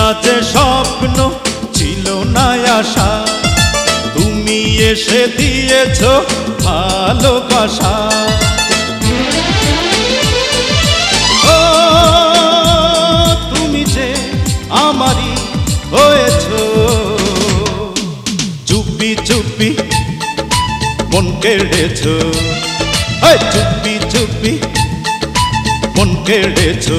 না যে স্বপ্ন ছিল না আশা, তুমি এসে দিয়েছো ভালোবাসা। ও তুমি যে আমারই হয়েছো, চুপি চুপি মন কেড়েছো, চুপি চুপি মন কেড়েছো।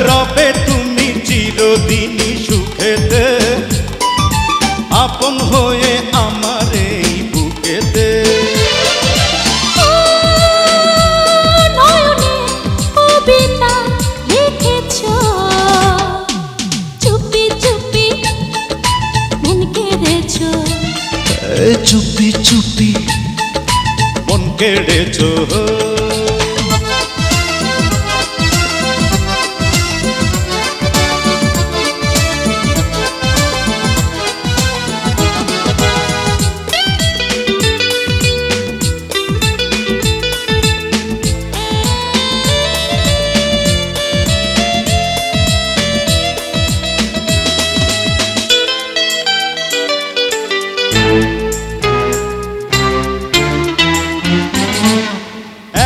রবে তুমি চিরদিনই সুখেতে, আপন হয়ে আমার এই বুকেতে। নয়নে কবিতা লিখেছো, চুপি চুপি মন কেড়েছো, চুপি চুপি মন কেড়েছো।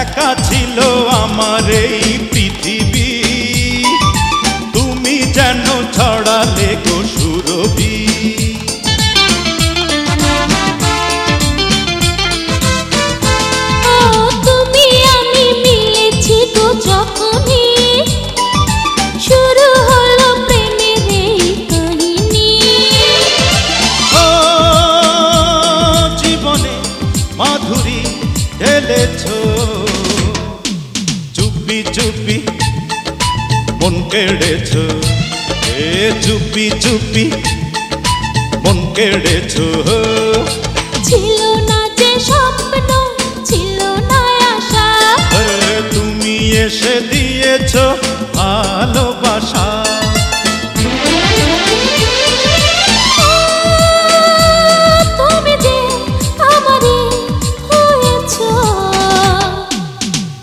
একা ছিল আমার এই পৃথিবী, তুমি যেন ছড়ালে গো সুরভি। তুমি আমি মিলেছি গো যখনই শুরু হলো প্রেমের এই কাহিনী। জীবনে মাধুরী ঢেলেছো, চুপি চুপি মন কেড়েছো, চুপি চুপি মন কেড়েছো। ছিল না যে স্বপ্ন ছিল না আশা, তুমি এসে দিয়েছো ভালোবাসা। তুমি যে আমারই হয়েছো,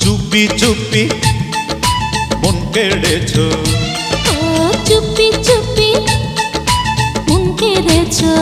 চুপি চুপি মন কেড়েছো, চুপি চুপি মন কেড়েছো।